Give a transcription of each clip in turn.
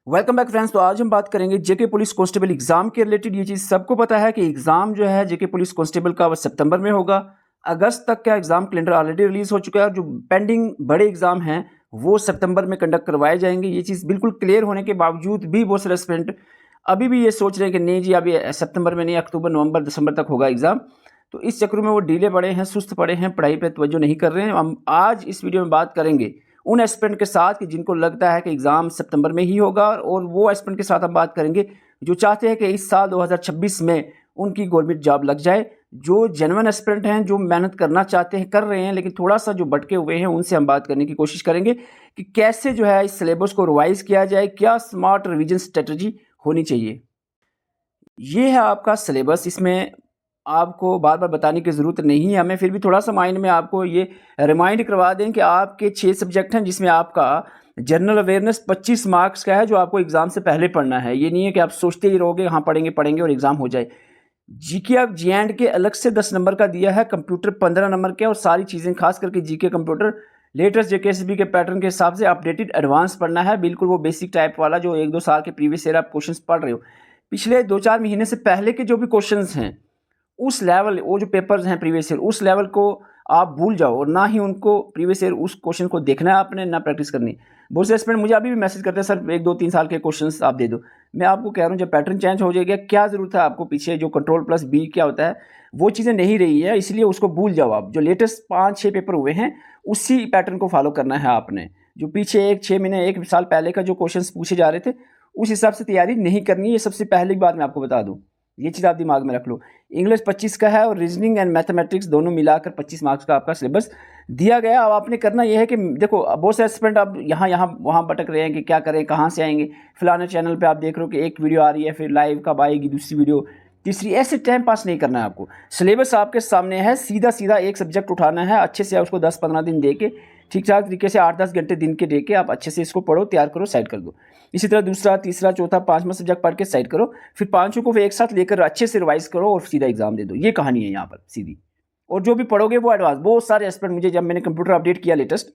Welcome back friends. तो आज हम बात करेंगे जेके पुलिस कांस्टेबल एग्जाम के रिलेटेड। ये चीज़ सबको पता है कि एग्जाम जो है जेके पुलिस कांस्टेबल का वो सितंबर में होगा। अगस्त तक का एग्जाम कैलेंडर ऑलरेडी रिलीज हो चुका है और जो पेंडिंग बड़े एग्जाम हैं वो सितंबर में कंडक्ट करवाए जाएंगे। ये चीज़ बिल्कुल क्लियर होने के बावजूद भी बहुत सारे स्टूडेंट अभी भी ये सोच रहे हैं कि नहीं जी अभी सितंबर में नहीं, अक्टूबर नवंबर दिसंबर तक होगा एग्जाम। तो इस चक्कर में वो ढीले पड़े हैं, सुस्त पड़े हैं, पढ़ाई पर तवज्जो नहीं कर रहे हैं। हम आज इस वीडियो में बात करेंगे उन एस्पिरेंट के साथ कि जिनको लगता है कि एग्ज़ाम सितंबर में ही होगा, और वो एस्पिरेंट के साथ हम बात करेंगे जो चाहते हैं कि इस साल 2026 में उनकी गवर्नमेंट जॉब लग जाए। जो जेन्युइन एस्पिरेंट हैं, जो मेहनत करना चाहते हैं, कर रहे हैं, लेकिन थोड़ा सा जो भटके हुए हैं, उनसे हम बात करने की कोशिश करेंगे कि कैसे जो है इस सिलेबस को रिवाइज किया जाए, क्या स्मार्ट रिवीजन स्ट्रेटजी होनी चाहिए। ये है आपका सिलेबस। इसमें आपको बार बार बताने की ज़रूरत नहीं है हमें, फिर भी थोड़ा सा माइंड में आपको ये रिमाइंड करवा दें कि आपके 6 सब्जेक्ट हैं जिसमें आपका जनरल अवेयरनेस 25 मार्क्स का है जो आपको एग्ज़ाम से पहले पढ़ना है। ये नहीं है कि आप सोचते ही रहोगे हाँ पढ़ेंगे पढ़ेंगे और एग्ज़ाम हो जाए। जीके आप जी के अलग से 10 नंबर का दिया है, कंप्यूटर 15 नंबर के, और सारी चीज़ें खास करके जीके कंप्यूटर लेटेस्ट जेकेएसबी के पैटर्न के हिसाब से अपडेटेड एडवांस पढ़ना है। बिल्कुल वो बेसिक टाइप वाला जो 1-2 साल के प्रीवियस ईयर आप क्वेश्चन पढ़ रहे हो, पिछले 2-4 महीने से पहले के जो भी क्वेश्चन हैं उस लेवल, वो जो पेपर्स हैं प्रीवियस ईयर, उस लेवल को आप भूल जाओ, और ना ही उनको प्रीवियस ईयर उस क्वेश्चन को देखना है आपने, ना प्रैक्टिस करनी। बहुत से स्टूडेंट मुझे अभी भी मैसेज करते हैं सर 1-2-3 साल के क्वेश्चंस आप दे दो। मैं आपको कह रहा हूँ जब पैटर्न चेंज हो जाएगा, क्या ज़रूरत है आपको पीछे जो कंट्रोल+B क्या होता है वो चीज़ें नहीं रही है, इसलिए उसको भूल जाओ आप। जो लेटेस्ट 5-6 पेपर हुए हैं उसी पैटर्न को फॉलो करना है आपने। जो पीछे 6 महीने 1 साल पहले का जो क्वेश्चन पूछे जा रहे थे उस हिसाब से तैयारी नहीं करनी है। ये सबसे पहली बात मैं आपको बता दूँ, ये चीज़ आप दिमाग में रख लो। इंग्लिश 25 का है और रीजनिंग एंड मैथमेटिक्स दोनों मिलाकर 25 मार्क्स का आपका सिलेबस दिया गया। अब आपने करना यह है कि देखो बहुत से स्टूडेंट अब यहाँ वहाँ भटक रहे हैं कि क्या करें, कहाँ से आएंगे। फलाने चैनल पे आप देख रहे हो कि एक वीडियो आ रही है, फिर लाइव कब आएगी दूसरी वीडियो, तीसरी, ऐसे टाइम पास नहीं करना है आपको। सिलेबस आपके सामने है, सीधा सीधा एक सब्जेक्ट उठाना है, अच्छे से उसको 10-15 दिन दे के ठीक ठाक तरीके से 8-10 घंटे दिन के दे के आप अच्छे से इसको पढ़ो, तैयार करो, साइड कर दो। इसी तरह दूसरा, तीसरा, चौथा, 5वां सब्जेक्ट पढ़ के साइड करो, फिर 5 को फिर एक साथ लेकर अच्छे से रिवाइज करो और सीधा एग्जाम दे दो। ये कहानी है यहाँ पर सीधी। और जो भी पढ़ोगे वो एडवांस। बहुत सारे एस्पिरेंट मुझे, जब मैंने कंप्यूटर अपडेट किया लेटेस्ट,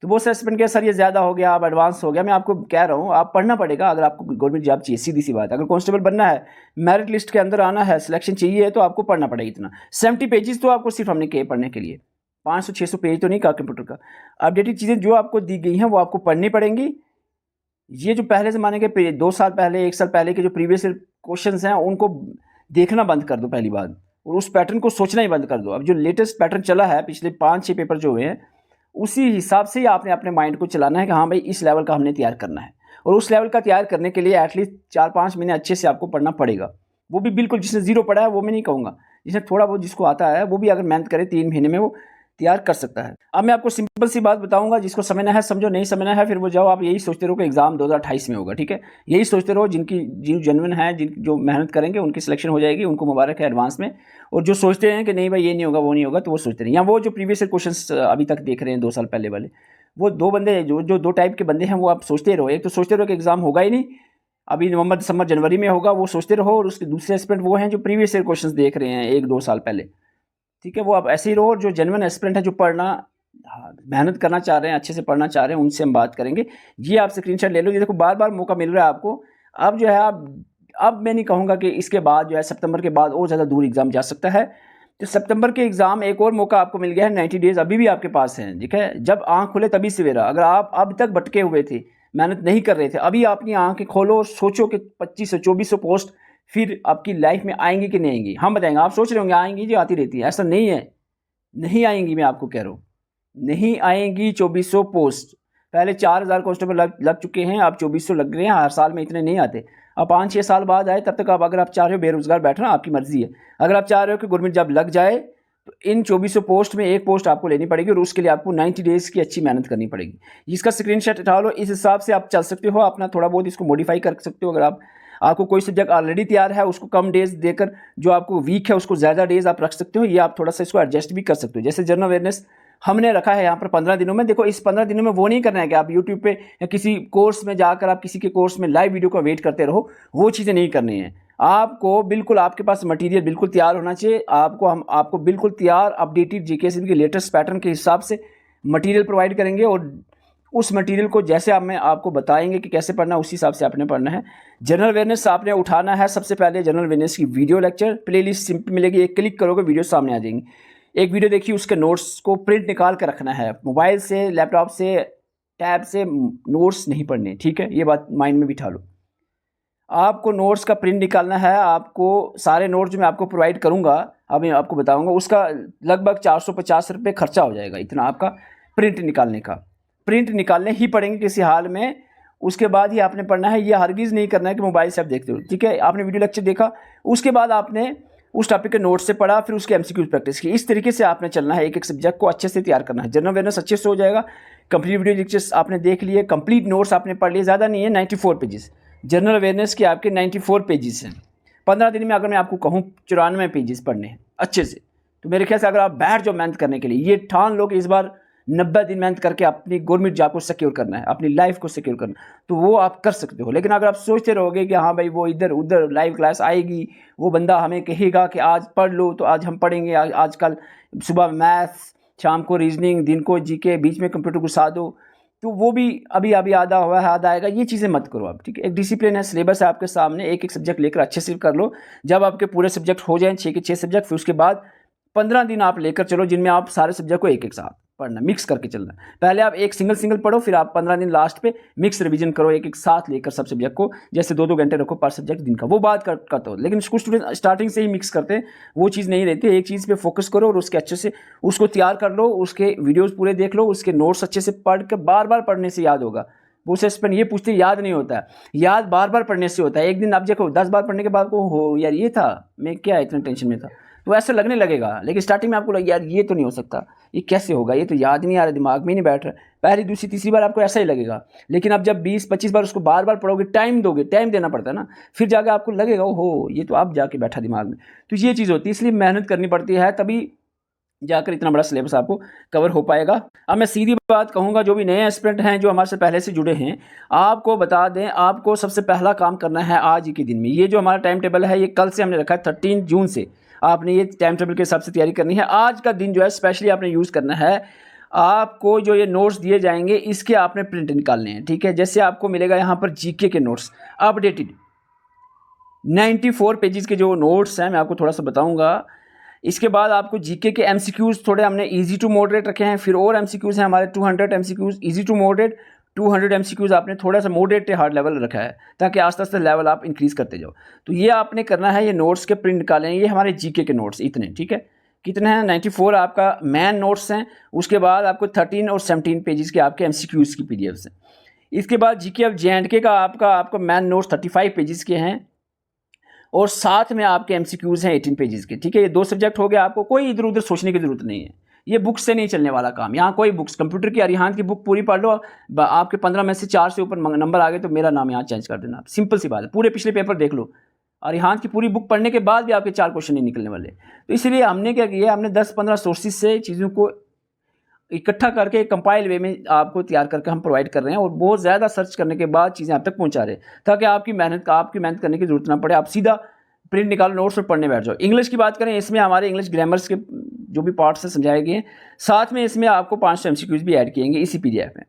तो बहुत सारे एस्पिरेंट के सर ये ज़्यादा हो गया, आप एडवांस हो गया। मैं आपको कह रहा हूँ आप पढ़ना पड़ेगा अगर आपको गवर्नमेंट जॉब चाहिए। सीधी सी बात है, अगर कांस्टेबल बनना है, मेरिट लिस्ट के अंदर आना है, सिलेक्शन चाहिए है, तो आपको पढ़ना पड़ेगा इतना। 70 पेजेस तो आपको सिर्फ हमने किए पढ़ने के लिए, 500-600 पेज तो नहीं कहा कंप्यूटर का। अपडेटेड चीज़ें जो आपको दी गई हैं वो आपको पढ़नी पड़ेंगी। ये जो पहले ज़माने के 2 साल पहले, 1 साल पहले के जो प्रीवियस क्वेश्चंस हैं उनको देखना बंद कर दो पहली बात, और उस पैटर्न को सोचना ही बंद कर दो। अब जो लेटेस्ट पैटर्न चला है पिछले 5-6 पेपर जो हुए हैं उसी हिसाब से ही आपने अपने माइंड को चलाना है कि हाँ भाई इस लेवल का हमने तैयार करना है। और उस लेवल का तैयार करने के लिए एटलीस्ट 4-5 महीने अच्छे से आपको पढ़ना पड़ेगा। वो भी बिल्कुल जिसने ज़ीरो पढ़ा है वो मैं नहीं कहूँगा, जिसने थोड़ा बहुत जिसको आता है वो भी अगर मेहनत करे 3 महीने में वो तैयार कर सकता है। अब मैं आपको सिंपल सी बात बताऊंगा, जिसको समझना है समझो, नहीं समझना है फिर वो जाओ आप यही सोचते रहो कि एग्जाम 2028 में होगा। ठीक है, यही सोचते रहो। जिनकी जेन्युइन है, जो मेहनत करेंगे उनकी सिलेक्शन हो जाएगी, उनको मुबारक है एडवांस में। और जो सोचते हैं कि नहीं भाई ये नहीं होगा वो नहीं होगा, तो वो सोचते नहीं। या वो जो प्रीवियस क्वेश्चन अभी तक देख रहे हैं 2 साल पहले वाले, वो 2 बंदे जो 2 टाइप के बंदे हैं वो आप सोचते रहो। एक तो सोचते रहो कि एग्जाम होगा ही नहीं, अभी नवंबर दिसंबर जनवरी में होगा, वो सोचते रहो। और उसके दूसरे एस्पिरेंट वो हैं जो प्रीवियस ईयर क्वेश्चंस देख रहे हैं 1-2 साल पहले। ठीक है, वो आप ऐसे ही रहो। और जो जेन्युइन एस्पिरेंट है, जो पढ़ना, मेहनत करना चाह रहे हैं, अच्छे से पढ़ना चाह रहे हैं, उनसे हम बात करेंगे। ये आप स्क्रीनशॉट ले लो। ये देखो बार बार मौका मिल रहा है आपको। अब जो है आप, अब मैं नहीं कहूँगा कि इसके बाद जो है सितंबर के बाद और ज़्यादा दूर एग्ज़ाम जा सकता है। तो सितंबर के एग्ज़ाम एक और मौका आपको मिल गया है, 90 डेज़ अभी भी आपके पास हैं। ठीक है, जब आँख खुले तभी सवेरा। अगर आप अब तक भटके हुए थे, मेहनत नहीं कर रहे थे, अभी अपनी आँखें खोलो और सोचो कि 2500-2400 पोस्ट फिर आपकी लाइफ में आएंगी कि नहीं आएंगी। हम बताएंगे, आप सोच रहे होंगे आएंगी जो आती रहती है, ऐसा नहीं है, नहीं आएंगी। मैं आपको कह रहा हूँ नहीं आएंगी 2400 पोस्ट। पहले 4000 कांस्टेबल लग चुके हैं, अब 2400 लग रहे हैं। हर साल में इतने नहीं आते। अब 5-6 साल बाद आए, तब तक आप, अगर आप चाह रहे हो बेरोजगार बैठना, आपकी मर्जी है। अगर आप चाह रहे हो कि गवर्नमेंट जॉब लग जाए तो इन 2400 पोस्ट में एक पोस्ट आपको लेनी पड़ेगी, और उसके लिए आपको 90 डेज़ की अच्छी मेहनत करनी पड़ेगी। इसका स्क्रीनशॉट उठा लो। इस हिसाब से आप चल सकते हो, अपना थोड़ा बहुत इसको मॉडिफाई कर सकते हो। अगर आपको कोई सब्जेक्ट ऑलरेडी तैयार है उसको कम डेज देकर, जो आपको वीक है उसको ज़्यादा डेज आप रख सकते हो। ये आप थोड़ा सा इसको एडजस्ट भी कर सकते हो। जैसे जनरल अवेयरनेस हमने रखा है यहाँ पर 15 दिनों में। देखो इस 15 दिनों में वो नहीं करना है कि आप यूट्यूब पे या किसी कोर्स में जाकर आप किसी के कोर्स में लाइव वीडियो का वेट करते रहो, वो चीज़ें नहीं करनी है आपको। बिल्कुल आपके पास मटेरियल बिल्कुल तैयार होना चाहिए। हम आपको बिल्कुल तैयार अपडेटेड जीकेएसबी के लेटेस्ट पैटर्न के हिसाब से मटेरियल प्रोवाइड करेंगे, और उस मटेरियल को जैसे मैं आपको बताएंगे कि कैसे पढ़ना है, उसी हिसाब से आपने पढ़ना है। जनरल अवेयरनेस आपने उठाना है। सबसे पहले जनरल अवेयरनेस की वीडियो लेक्चर प्लेलिस्ट सिंपल मिलेगी, एक क्लिक करोगे वीडियो सामने आ जाएंगी। एक वीडियो देखिए, उसके नोट्स को प्रिंट निकाल कर रखना है। मोबाइल से, लैपटॉप से, टैब से नोट्स नहीं पढ़ने, ठीक है, ये बात माइंड में बिठा लो। आपको नोट्स का प्रिंट निकालना है। आपको सारे नोट्स जो मैं आपको प्रोवाइड करूंगा, अब मैं आपको बताऊंगा, उसका लगभग 450 रुपये खर्चा हो जाएगा, इतना आपका प्रिंट निकालने का। प्रिंट निकालने ही पड़ेंगे किसी हाल में, उसके बाद ही आपने पढ़ना है। ये हरगिज़ नहीं करना है कि मोबाइल से आप देखते हो, ठीक है। आपने वीडियो लेक्चर देखा, उसके बाद आपने उस टॉपिक के नोट्स से पढ़ा, फिर उसके एमसीक्यूज प्रैक्टिस की। इस तरीके से आपने चलना है, एक एक सब्जेक्ट को अच्छे से तैयार करना है। जनरल अवेयरनेस अच्छे से हो जाएगा। कंप्लीट वीडियो लेक्चर्स आपने देख लिए, कंप्लीट नोट्स आपने पढ़ लिए, ज़्यादा नहीं है, 94 पेजेस जनरल अवेयरनेस के आपके 94 पेजेस हैं। 15 दिन में अगर मैं आपको कहूँ 94 पेजेस पढ़ने हैं अच्छे से, तो मेरे ख्याल से अगर आप बैठ जाओ मेहनत करने के लिए, ये ठान लो कि इस बार 90 दिन मेहनत करके अपनी गवर्नमेंट जॉब को सिक्योर करना है, अपनी लाइफ को सिक्योर करना है, तो वो आप कर सकते हो। लेकिन अगर आप सोचते रहोगे कि हाँ भाई वो इधर उधर लाइव क्लास आएगी, वो बंदा हमें कहेगा कि आज पढ़ लो, तो आज हम पढ़ेंगे, आजकल सुबह मैथ्स, शाम को रीजनिंग, दिन को जीके, बीच में कंप्यूटर घुसा दो, तो वो भी अभी अभी आधा हुआ है, आधा आएगा, ये चीज़ें मत करो आप, ठीक है। एक डिसिप्लिन है, सिलेबस है आपके सामने, एक एक सब्जेक्ट लेकर अच्छे से कर लो। जब आपके पूरे सब्जेक्ट हो जाएं 6 के 6 सब्जेक्ट, फिर उसके बाद 15 दिन आप लेकर चलो जिनमें आप सारे सब्जेक्ट को एक एक साथ पढ़ना, मिक्स करके चलना। पहले आप एक सिंगल पढ़ो, फिर आप 15 दिन लास्ट पे मिक्स रिवीजन करो, एक एक साथ लेकर सब सब्जेक्ट को, जैसे 2-2 घंटे रखो पर सब्जेक्ट दिन का, वो बात करते हो। लेकिन कुछ स्टूडेंट स्टार्टिंग से ही मिक्स करते हैं, वो चीज़ नहीं रहती। एक चीज़ पे फोकस करो और उसके अच्छे से उसको तैयार कर लो, उसके वीडियोज़ पूरे देख लो, उसके नोट्स अच्छे से पढ़ कर बार बार पढ़ने से याद होगा। वो सस्पेंड ये पूछते याद नहीं होता है, याद बार बार पढ़ने से होता है। एक दिन आप देखो 10 बार पढ़ने के बाद को हो यार ये था, मैं क्या इतना टेंशन में था, तो ऐसा लगने लगेगा। लेकिन स्टार्टिंग में आपको लगे यार ये तो नहीं हो सकता, ये कैसे होगा, ये तो याद नहीं आ रहा, दिमाग में नहीं बैठ रहा। पहली दूसरी तीसरी बार आपको ऐसा ही लगेगा। लेकिन अब जब 20-25 बार उसको बार बार पढ़ोगे, टाइम दोगे, टाइम देना पड़ता है ना, फिर जाकर आपको लगेगा ओहो ये तो अब जाके बैठा दिमाग में। तो ये चीज़ होती है, इसलिए मेहनत करनी पड़ती है, तभी जाकर इतना बड़ा सिलेबस आपको कवर हो पाएगा। अब मैं सीधी बात कहूँगा, जो भी नए एस्पिरेंट हैं जो हमारे से पहले से जुड़े हैं, आपको बता दें, आपको सबसे पहला काम करना है आज ही के दिन में। ये जो हमारा टाइम टेबल है, ये कल से हमने रखा है 13 जून से आपने ये टाइम टेबल के हिसाब से तैयारी करनी है। आज का दिन जो है स्पेशली आपने यूज़ करना है। आपको जो ये नोट्स दिए जाएंगे इसके आपने प्रिंट निकालने हैं, ठीक है। जैसे आपको मिलेगा यहाँ पर जीके के नोट्स अपडेटेड 94 पेजेस के जो नोट्स हैं, मैं आपको थोड़ा सा बताऊंगा। इसके बाद आपको जीके के एमसीक्यूज़ थोड़े हमने इजी टू मॉडरेट रखे हैं, फिर और एमसीक्यूज़ हैं हमारे 200 MCQs easy to moderate, 200 MCQs आपने थोड़ा सा मॉडरेट हार्ड लेवल रखा है, ताकि आस्ते आस्ते लेवल आप इंक्रीज़ करते जाओ। तो ये आपने करना है, ये नोट्स के प्रिंट निकालें, ये हमारे जीके के नोट्स इतने, ठीक है। कितने हैं? 94 आपका मैन नोट्स हैं। उसके बाद आपको 13 और 17 पेजेस के आपके एमसीक्यूज़ की पीडीएफ्स हैं। इसके बाद जीके ऑफ जेएंडके का आपका मैन नोट्स 35 पेजेस के हैं, और साथ में आपके एमसीक्यूज़ हैं 18 पेजेस के, ठीक है। ये 2 सब्जेक्ट हो गए, आपको कोई इधर उधर सोचने की ज़रूरत नहीं है। ये बुक्स से नहीं चलने वाला काम। यहाँ कोई बुक्स, कंप्यूटर की अरिहांत की बुक पूरी पढ़ लो, आपके 15 में से 4 से ऊपर नंबर आ गए तो मेरा नाम यहाँ चेंज कर देना आप, सिंपल सी बात है। पूरे पिछले पेपर देख लो, अरिहांत की पूरी बुक पढ़ने के बाद भी आपके 4 क्वेश्चन नहीं निकलने वाले। तो इसलिए हमने क्या किया, हमने 10-15 सोर्सेज से चीज़ों को इकट्ठा करके कंपाइल वे में आपको तैयार करके हम प्रोवाइड कर रहे हैं, और बहुत ज़्यादा सर्च करने के बाद चीज़ें आप तक पहुँचा रहे हैं, ताकि आपकी मेहनत करने की ज़रूरत ना पड़े। आप सीधा प्रिंट निकालो, नोट्स और पढ़ने बैठ जाओ। इंग्लिश की बात करें, इसमें हमारे इंग्लिश ग्रामर्स के जो भी पार्ट्स हैं समझाए गए हैं, साथ में इसमें आपको 500 एमसीक्यूज़ भी ऐड किएंगे इसी पीडीएफ में।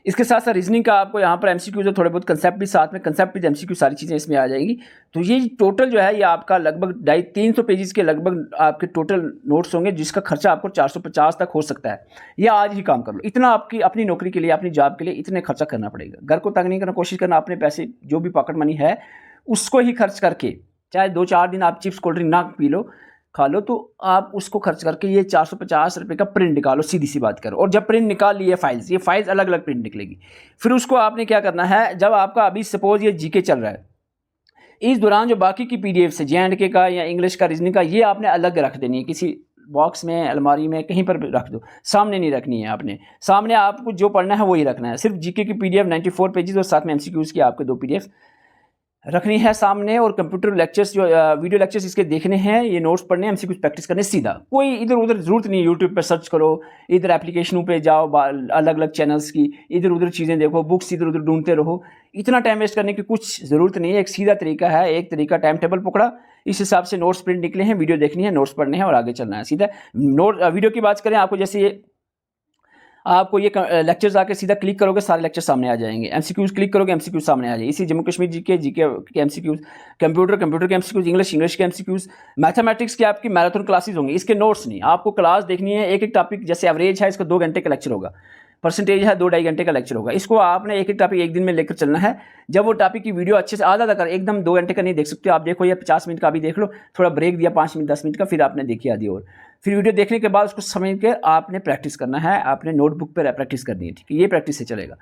इसके साथ साथ रीजनिंग का आपको यहाँ पर एमसीक्यूज़ और थोड़े बहुत कंसेप्ट भी साथ में, कंसेप्ट विद एमसीक्यू सारी चीज़ें इसमें आ जाएंगी। तो ये टोटल जो है ये आपका लगभग 250-300 पेजेस के लगभग आपके टोटल नोट्स होंगे, जिसका खर्चा आपको 450 तक हो सकता है। ये आज ही काम कर लो, इतना आपकी अपनी नौकरी के लिए, अपनी जॉब के लिए इतने खर्चा करना पड़ेगा। घर को तंग नहीं करना, कोशिश करना अपने पैसे जो भी पॉकेट मनी है उसको ही खर्च करके, चाहे 2-4 दिन आप चिप्स कोल्ड ड्रिंक ना पी लो, खा लो, तो आप उसको खर्च करके ये 450 रुपये का प्रिंट निकालो, सीधी सी बात करो। और जब प्रिंट निकाल लिए फाइल्स, ये फाइल्स अलग अलग प्रिंट निकलेगी, फिर उसको आपने क्या करना है, जब आपका अभी सपोज ये जीके चल रहा है, इस दौरान जो बाकी की पीडीएफ है जेएंडके का या इंग्लिश का, रीजनिंग का, ये आपने अलग रख देनी है, किसी बॉक्स में, अलमारी में, कहीं पर रख दो, सामने नहीं रखनी है आपने। सामने आपको जो पढ़ना है वही रखना है। सिर्फ जीके की पीडीएफ 94 पेजेस और साथ में एमसीक्यूज़ की आपके 2 पीडीएफ रखनी है सामने, और कंप्यूटर लेक्चर्स जो वीडियो लेक्चर्स इसके देखने हैं, ये नोट्स पढ़ने, एमसीक्यू प्रैक्टिस करने, सीधा। कोई इधर उधर ज़रूरत नहीं है, यूट्यूब पर सर्च करो, इधर एप्लीकेशनों पे जाओ, अलग अलग चैनल्स की इधर उधर चीज़ें देखो, बुक्स इधर उधर ढूंढते रहो, इतना टाइम वेस्ट करने की कुछ ज़रूरत नहीं है। एक सीधा तरीका है, एक तरीका टाइम टेबल पकड़ा, इस हिसाब से नोट्स प्रिंट निकले हैं, वीडियो देखनी है, नोट्स पढ़ने हैं और आगे चलना है सीधा। वीडियो की बात करें, आपको जैसे ये आपको ये लेक्चर्स आके सीधा क्लिक करोगे सारे लेक्चर सामने आ जाएंगे। एमसीक्यूज क्लिक करोगे एमसीक्यूज सामने आ जाएंगे। इसी जम्मू कश्मीर जीके के एमसीक्यूज, कंप्यूटर के एमसीक्यूज, इंग्लिश के एमसीक्यूज, मैथमेटिक्स की आपकी मैराथन क्लासेस होंगी। इसके नोट्स नहीं, आपको क्लास देखनी है। एक एक टॉपिक, जैसे एवरेज है इसका 2 घंटे का लेक्चर होगा, परसेंटेज है 2-2.5 घंटे का लेक्चर होगा। इसको आपने एक एक टॉपिक एक दिन में लेकर चलना है। जब वो टॉपिक की वीडियो अच्छे से आधा कर, एकदम 2 घंटे का नहीं देख सकते आप। देखो ये 50 मिनट का अभी देख लो, थोड़ा ब्रेक दिया 5 मिनट 10 मिनट का, फिर आपने देखी आधी और। फिर वीडियो देखने के बाद उसको समझ के आपने प्रैक्टिस करना है, आपने नोटबुक पर प्रैक्टिस करनी है, ठीक है। ये प्रैक्टिस से चलेगा।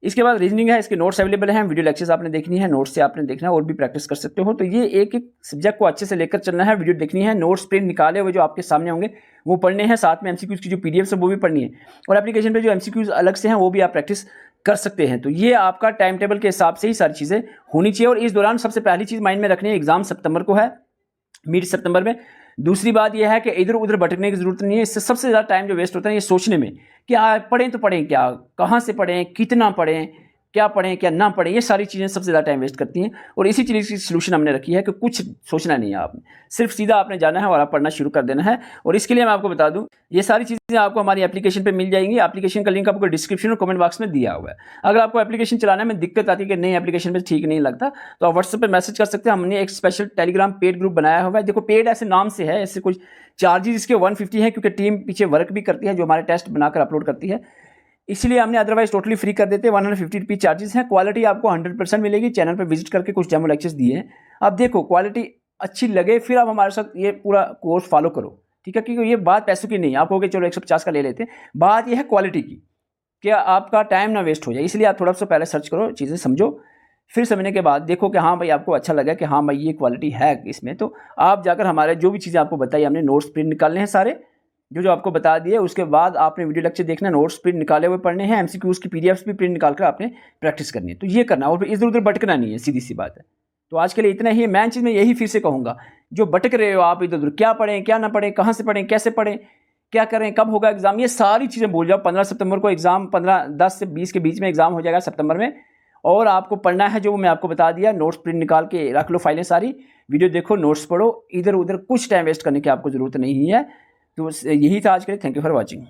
इसके बाद रीजनिंग है, इसके नोट्स अवेलेबल हैं, वीडियो लेक्चर्स आपने देखनी है, नोट्स से आपने देखना है और भी प्रैक्टिस कर सकते हो। तो ये एक एक सब्जेक्ट को अच्छे से लेकर चलना है, वीडियो देखनी है, नोट्स प्रिंट निकाले हुए जो आपके सामने होंगे वो पढ़ने हैं, साथ में एमसीक्यूज की जो पीडीएफ है वो भी पढ़नी है, और एप्लीकेशन पे जो एमसीक्यूज अलग से हैं वो भी आप प्रैक्टिस कर सकते हैं। तो ये आपका टाइम टेबल के हिसाब से ही सारी चीज़ें होनी चाहिए। और इस दौरान सबसे पहली चीज़ माइंड में रखनी है, एग्जाम सितंबर को है, मिड सितंबर में। दूसरी बात यह है कि इधर उधर भटकने की जरूरत नहीं है। इससे सबसे ज़्यादा टाइम जो वेस्ट होता है ये सोचने में कि पढ़ें तो पढ़ें क्या, कहाँ से पढ़ें, कितना पढ़ें, क्या पढ़ें क्या ना पढ़ें, ये सारी चीज़ें सबसे ज़्यादा टाइम वेस्ट करती हैं। और इसी चीज़ की सलूशन हमने रखी है कि कुछ सोचना नहीं है आपने, सिर्फ सीधा आपने जाना है और आप पढ़ना शुरू कर देना है। और इसके लिए मैं आपको बता दूं, ये सारी चीज़ें आपको हमारी एप्लीकेशन पे मिल जाएंगी। एप्लीकेशन का लिंक आपको डिस्क्रिप्शन और कमेंट बॉक्स में दिया हुआ है। अगर आपको एप्लीकेशन चलाने में दिक्कत आती है कि नहीं एप्लीकेशन में ठीक नहीं लगता, तो आप व्हाट्सएप पर मैसेज कर सकते हैं। हमने एक स्पेशल टेलीग्राम पेड ग्रुप बनाया हुआ है। देखो पेड ऐसे नाम से है, ऐसे कुछ चार्जेस इसके 150 है, क्योंकि टीम पीछे वर्क भी करती है जो हमारे टेस्ट बनाकर अपलोड करती है, इसलिए हमने अदरवाइज टोटली फ्री कर देते हैं। 150 रुपीज़ चार्जेस हैं। क्वालिटी आपको 100% मिलेगी। चैनल पर विजिट करके कुछ डेमो लेक्चर्स दिए हैं, आप देखो क्वालिटी अच्छी लगे फिर आप हमारे साथ ये पूरा कोर्स फॉलो करो, ठीक है। क्योंकि ये बात पैसों की नहीं, आप कहोगे चलो 150 का ले लेते हैं, बात ये है क्वालिटी की, क्या आपका टाइम ना वेस्ट हो जाए। इसलिए आप थोड़ा सा पहले सर्च करो, चीज़ें समझो, फिर समझने के बाद देखो कि हाँ भाई आपको अच्छा लगा कि हाँ भाई ये क्वालिटी है इसमें, तो आप जाकर हमारे जो भी चीज़ें आपको बताई, हमने नोट्स प्रिंट निकालने हैं सारे जो आपको बता दिए। उसके बाद आपने वीडियो लेक्चर देखना, नोट्स प्रिंट निकाले हुए पढ़ने हैं, एमसीक्यूज की पीडीएफ्स भी प्रिंट निकाल कर आपने प्रैक्टिस करनी है। तो ये करना, और इधर उधर भटकना नहीं है, सीधी सी बात है। तो आज के लिए इतना ही। मैं चीज़ में यही फिर से कहूँगा, जो भटक रहे हो आप इधर उधर, क्या पढ़ें क्या ना पढ़ें, कहाँ से पढ़ें कैसे पढ़ें, क्या करें, कब होगा एग्जाम, ये सारी चीज़ें भूल जाओ। 15 सितंबर को एग्जाम, 10 से 20 के बीच में एग्जाम हो जाएगा सितंबर में। और आपको पढ़ना है जो मैं आपको बता दिया, नोट्स प्रिंट निकाल के रख लो, फाइलें सारी, वीडियो देखो, नोट्स पढ़ो, इधर उधर कुछ टाइम वेस्ट करने की आपको ज़रूरत नहीं है। तो यही था आज के लिए। Thank you for watching.